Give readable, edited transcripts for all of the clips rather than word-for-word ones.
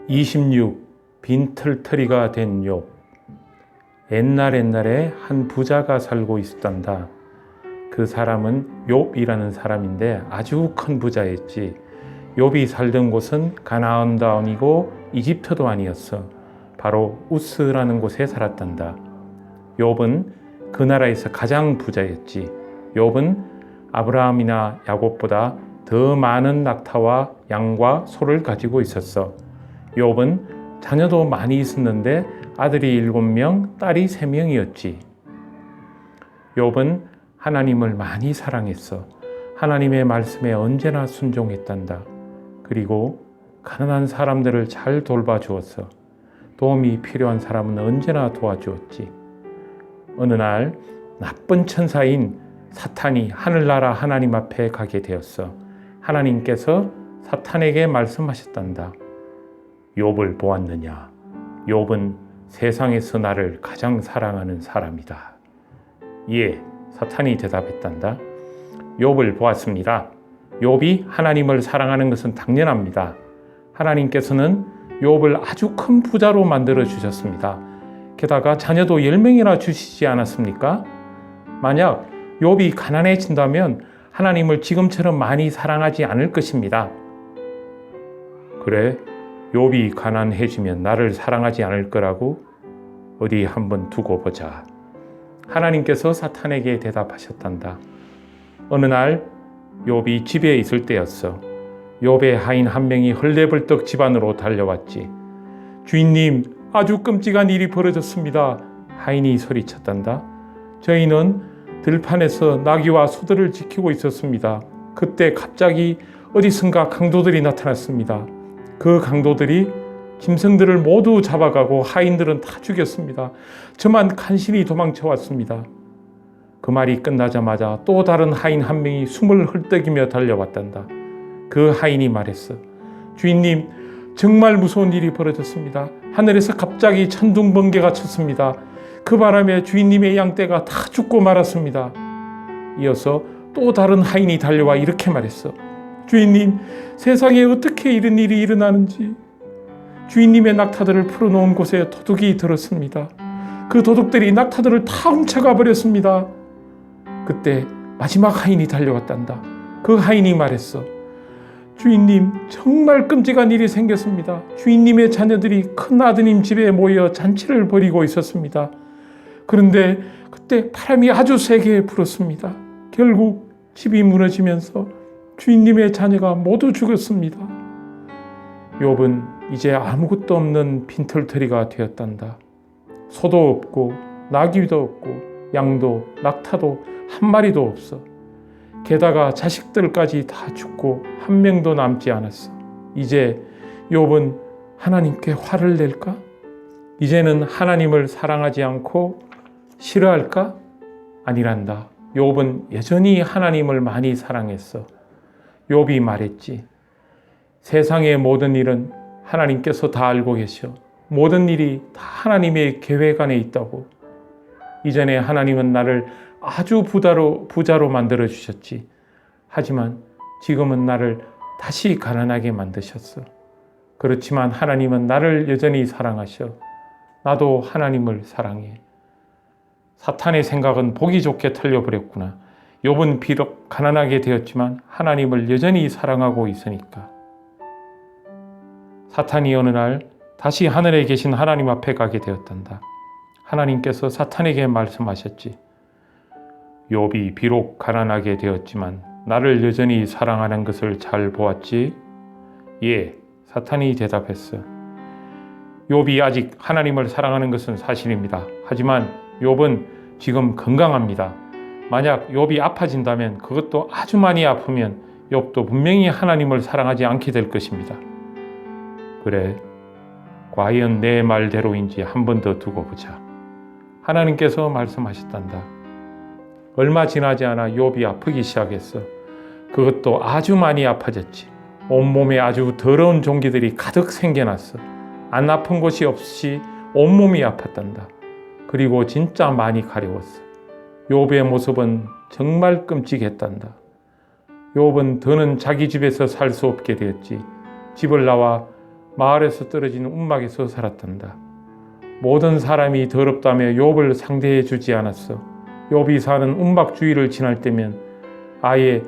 26. 빈털터리가 된 욥. 옛날에 한 부자가 살고 있었단다. 그 사람은 욥이라는 사람인데 아주 큰 부자였지. 욥이 살던 곳은 가나안도 아니고 이집트도 아니었어. 바로 우스라는 곳에 살았단다. 욥은 그 나라에서 가장 부자였지. 욥은 아브라함이나 야곱보다 더 많은 낙타와 양과 소를 가지고 있었어. 욥은 자녀도 많이 있었는데 아들이 7명, 딸이 3명이었지. 욥은 하나님을 많이 사랑했어. 하나님의 말씀에 언제나 순종했단다. 그리고 가난한 사람들을 잘 돌봐주었어. 도움이 필요한 사람은 언제나 도와주었지. 어느 날 나쁜 천사인 사탄이 하늘나라 하나님 앞에 가게 되었어. 하나님께서 사탄에게 말씀하셨단다. 욥을 보았느냐? 욥은 세상에서 나를 가장 사랑하는 사람이다. 예, 사탄이 대답했단다. 욥을 보았습니다. 욥이 하나님을 사랑하는 것은 당연합니다. 하나님께서는 욥을 아주 큰 부자로 만들어 주셨습니다. 게다가 자녀도 10명이나 주시지 않았습니까? 만약 욥이 가난해진다면 하나님을 지금처럼 많이 사랑하지 않을 것입니다. 그래? 욥이 가난해지면 나를 사랑하지 않을 거라고? 어디 한번 두고 보자. 하나님께서 사탄에게 대답하셨단다. 어느 날 욥이 집에 있을 때였어. 욥의 하인 한 명이 헐레벌떡 집 안으로 달려왔지. 주인님, 아주 끔찍한 일이 벌어졌습니다. 하인이 소리쳤단다. 저희는 들판에서 나귀와 소들을 지키고 있었습니다. 그때 갑자기 어디선가 강도들이 나타났습니다. 그 강도들이 짐승들을 모두 잡아가고 하인들은 다 죽였습니다. 저만 간신히 도망쳐 왔습니다. 그 말이 끝나자마자 또 다른 하인 한 명이 숨을 헐떡이며 달려왔단다. 그 하인이 말했어. 주인님, 정말 무서운 일이 벌어졌습니다. 하늘에서 갑자기 천둥번개가 쳤습니다. 그 바람에 주인님의 양떼가 다 죽고 말았습니다. 이어서 또 다른 하인이 달려와 이렇게 말했어. 주인님, 세상에 어떻게 이런 일이 일어나는지. 주인님의 낙타들을 풀어놓은 곳에 도둑이 들었습니다. 그 도둑들이 낙타들을 다 훔쳐가 버렸습니다. 그때 마지막 하인이 달려왔단다. 그 하인이 말했어. 주인님, 정말 끔찍한 일이 생겼습니다. 주인님의 자녀들이 큰 아드님 집에 모여 잔치를 벌이고 있었습니다. 그런데 그때 바람이 아주 세게 불었습니다. 결국 집이 무너지면서 주인님의 자녀가 모두 죽었습니다. 욥은 이제 아무것도 없는 빈털터리가 되었단다. 소도 없고 나귀도 없고 양도 낙타도 한 마리도 없어. 게다가 자식들까지 다 죽고 한 명도 남지 않았어. 이제 욥은 하나님께 화를 낼까? 이제는 하나님을 사랑하지 않고 싫어할까? 아니란다. 욥은 여전히 하나님을 많이 사랑했어. 욥이 말했지. 세상의 모든 일은 하나님께서 다 알고 계셔. 모든 일이 다 하나님의 계획 안에 있다고. 이전에 하나님은 나를 아주 부자로 만들어 주셨지. 하지만 지금은 나를 다시 가난하게 만드셨어. 그렇지만 하나님은 나를 여전히 사랑하셔. 나도 하나님을 사랑해. 사탄의 생각은 보기 좋게 틀려버렸구나. 욥은 비록 가난하게 되었지만 하나님을 여전히 사랑하고 있으니까. 사탄이 어느 날 다시 하늘에 계신 하나님 앞에 가게 되었단다. 하나님께서 사탄에게 말씀하셨지. 욥이 비록 가난하게 되었지만 나를 여전히 사랑하는 것을 잘 보았지? 예, 사탄이 대답했어. 욥이 아직 하나님을 사랑하는 것은 사실입니다. 하지만 욥은 지금 건강합니다. 만약 욥이 아파진다면, 그것도 아주 많이 아프면 욥도 분명히 하나님을 사랑하지 않게 될 것입니다. 그래, 과연 내 말대로인지 한 번 더 두고 보자. 하나님께서 말씀하셨단다. 얼마 지나지 않아 욥이 아프기 시작했어. 그것도 아주 많이 아파졌지. 온몸에 아주 더러운 종기들이 가득 생겨났어. 안 아픈 곳이 없이 온몸이 아팠단다. 그리고 진짜 많이 가려웠어. 욥의 모습은 정말 끔찍했단다. 욥은 더는 자기 집에서 살 수 없게 되었지. 집을 나와 마을에서 떨어진 움막에서 살았단다. 모든 사람이 더럽다며 욥을 상대해 주지 않았어. 욥이 사는 움막 주위를 지날 때면 아예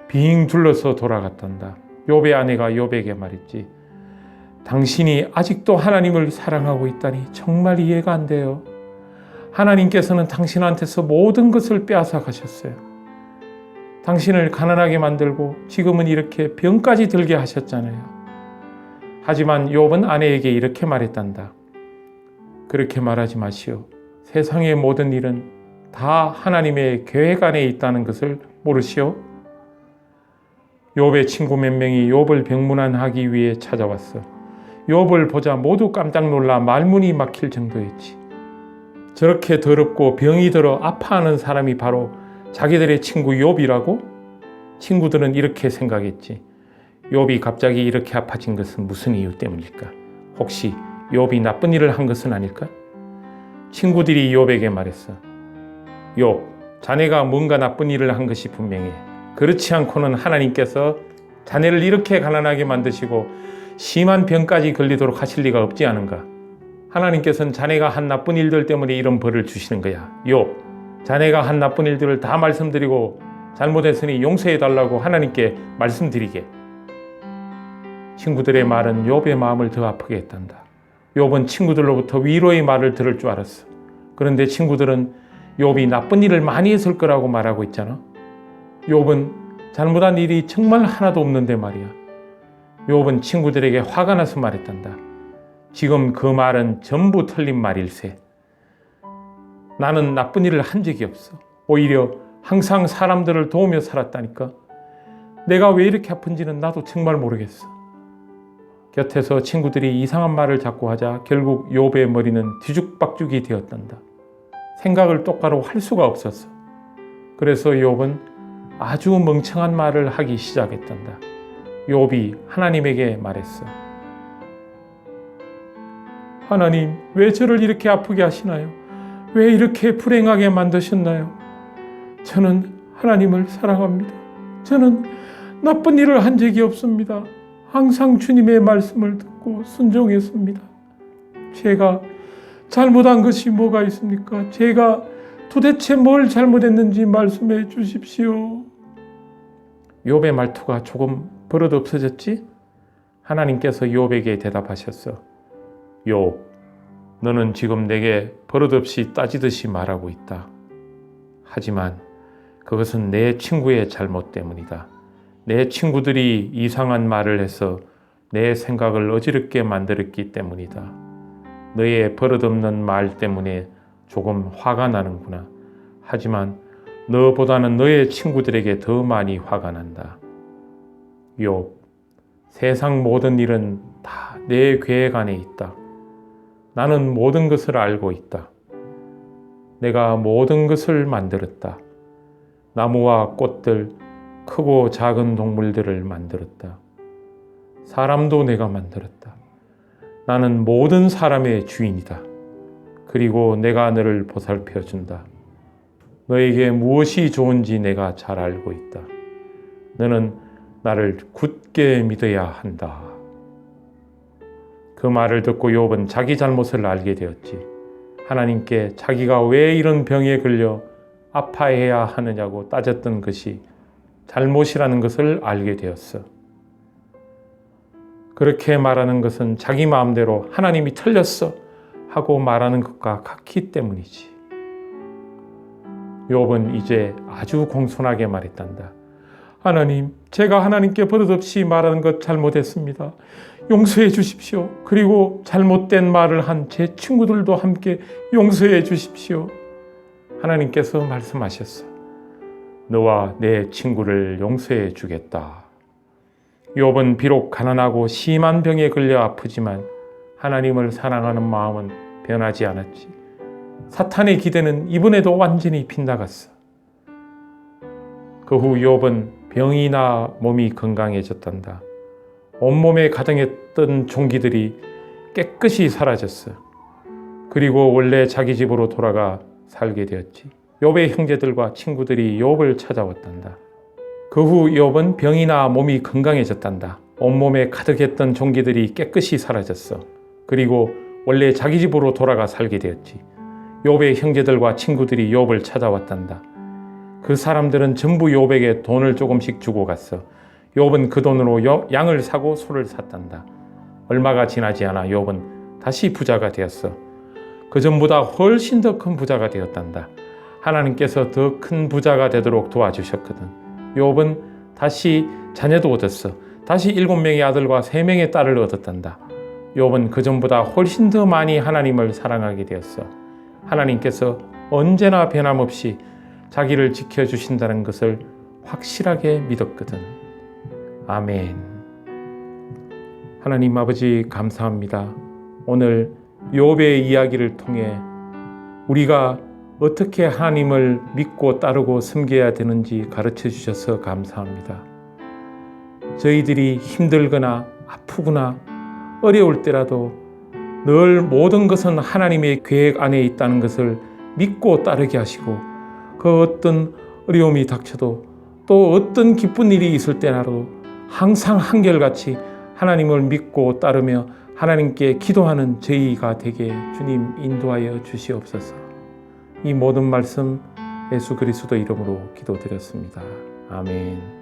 빙 둘러서 돌아갔단다. 욥의 아내가 욥에게 말했지. 당신이 아직도 하나님을 사랑하고 있다니 정말 이해가 안 돼요. 하나님께서는 당신한테서 모든 것을 빼앗아 가셨어요. 당신을 가난하게 만들고 지금은 이렇게 병까지 들게 하셨잖아요. 하지만 욥은 아내에게 이렇게 말했단다. 그렇게 말하지 마시오. 세상의 모든 일은 다 하나님의 계획 안에 있다는 것을 모르시오? 욥의 친구 몇 명이 욥을 병문안하기 위해 찾아왔어. 욥을 보자 모두 깜짝 놀라 말문이 막힐 정도였지. 저렇게 더럽고 병이 들어 아파하는 사람이 바로 자기들의 친구 욥이라고? 친구들은 이렇게 생각했지. 욥이 갑자기 이렇게 아파진 것은 무슨 이유 때문일까? 혹시 욥이 나쁜 일을 한 것은 아닐까? 친구들이 욥에게 말했어. 욥, 자네가 뭔가 나쁜 일을 한 것이 분명해. 그렇지 않고는 하나님께서 자네를 이렇게 가난하게 만드시고 심한 병까지 걸리도록 하실 리가 없지 않은가? 하나님께서는 자네가 한 나쁜 일들 때문에 이런 벌을 주시는 거야. 욥, 자네가 한 나쁜 일들을 다 말씀드리고 잘못했으니 용서해달라고 하나님께 말씀드리게. 친구들의 말은 욥의 마음을 더 아프게 했단다. 욥은 친구들로부터 위로의 말을 들을 줄 알았어. 그런데 친구들은 욥이 나쁜 일을 많이 했을 거라고 말하고 있잖아. 욥은 잘못한 일이 정말 하나도 없는데 말이야. 욥은 친구들에게 화가 나서 말했단다. 지금 그 말은 전부 틀린 말일세. 나는 나쁜 일을 한 적이 없어. 오히려 항상 사람들을 도우며 살았다니까. 내가 왜 이렇게 아픈지는 나도 정말 모르겠어. 곁에서 친구들이 이상한 말을 자꾸 하자 결국 욥의 머리는 뒤죽박죽이 되었단다. 생각을 똑바로 할 수가 없었어. 그래서 욥은 아주 멍청한 말을 하기 시작했단다. 욥이 하나님에게 말했어. 하나님, 왜 저를 이렇게 아프게 하시나요? 왜 이렇게 불행하게 만드셨나요? 저는 하나님을 사랑합니다. 저는 나쁜 일을 한 적이 없습니다. 항상 주님의 말씀을 듣고 순종했습니다. 제가 잘못한 것이 뭐가 있습니까? 제가 도대체 뭘 잘못했는지 말씀해 주십시오. 욥의 말투가 조금 버릇없어졌지? 하나님께서 욥에게 대답하셨어. 욥, 너는 지금 내게 버릇없이 따지듯이 말하고 있다. 하지만 그것은 내 친구의 잘못 때문이다. 내 친구들이 이상한 말을 해서 내 생각을 어지럽게 만들었기 때문이다. 너의 버릇없는 말 때문에 조금 화가 나는구나. 하지만 너보다는 너의 친구들에게 더 많이 화가 난다. 욥, 세상 모든 일은 다 내 계획 안에 있다. 나는 모든 것을 알고 있다. 내가 모든 것을 만들었다. 나무와 꽃들, 크고 작은 동물들을 만들었다. 사람도 내가 만들었다. 나는 모든 사람의 주인이다. 그리고 내가 너를 보살펴 준다. 너에게 무엇이 좋은지 내가 잘 알고 있다. 너는 나를 굳게 믿어야 한다. 그 말을 듣고 욥은 자기 잘못을 알게 되었지. 하나님께 자기가 왜 이런 병에 걸려 아파해야 하느냐고 따졌던 것이 잘못이라는 것을 알게 되었어. 그렇게 말하는 것은 자기 마음대로 하나님이 틀렸어 하고 말하는 것과 같기 때문이지. 욥은 이제 아주 공손하게 말했단다. 하나님, 제가 하나님께 버릇없이 말하는 것 잘못했습니다. 용서해 주십시오. 그리고 잘못된 말을 한 제 친구들도 함께 용서해 주십시오. 하나님께서 말씀하셨어. 너와 내 친구를 용서해 주겠다. 욥은 비록 가난하고 심한 병에 걸려 아프지만 하나님을 사랑하는 마음은 변하지 않았지. 사탄의 기대는 이번에도 완전히 빗나갔어. 그 후 욥은 병이 나 몸이 건강해졌단다. 온몸에 가득했던 종기들이 깨끗이 사라졌어. 그리고 원래 자기 집으로 돌아가 살게 되었지. 욥의 형제들과 친구들이 욥을 찾아왔단다. 그 후 욥은 병이 나 몸이 건강해졌단다. 온몸에 가득했던 종기들이 깨끗이 사라졌어. 그리고 원래 자기 집으로 돌아가 살게 되었지. 욥의 형제들과 친구들이 욥을 찾아왔단다. 그 사람들은 전부 욥에게 돈을 조금씩 주고 갔어. 욥은 그 돈으로 양을 사고 소를 샀단다. 얼마가 지나지 않아 욥은 다시 부자가 되었어. 그 전보다 훨씬 더 큰 부자가 되었단다. 하나님께서 더 큰 부자가 되도록 도와주셨거든. 욥은 다시 자녀도 얻었어. 다시 7명의 아들과 3명의 딸을 얻었단다. 욥은 그 전보다 훨씬 더 많이 하나님을 사랑하게 되었어. 하나님께서 언제나 변함없이 자기를 지켜주신다는 것을 확실하게 믿었거든. 아멘. 하나님 아버지 감사합니다. 오늘 욥의 이야기를 통해 우리가 어떻게 하나님을 믿고 따르고 섬겨야 되는지 가르쳐 주셔서 감사합니다. 저희들이 힘들거나 아프거나 어려울 때라도 늘 모든 것은 하나님의 계획 안에 있다는 것을 믿고 따르게 하시고, 그 어떤 어려움이 닥쳐도 또 어떤 기쁜 일이 있을 때라도 항상 한결같이 하나님을 믿고 따르며 하나님께 기도하는 저희가 되게 주님 인도하여 주시옵소서. 이 모든 말씀 예수 그리스도 이름으로 기도드렸습니다. 아멘.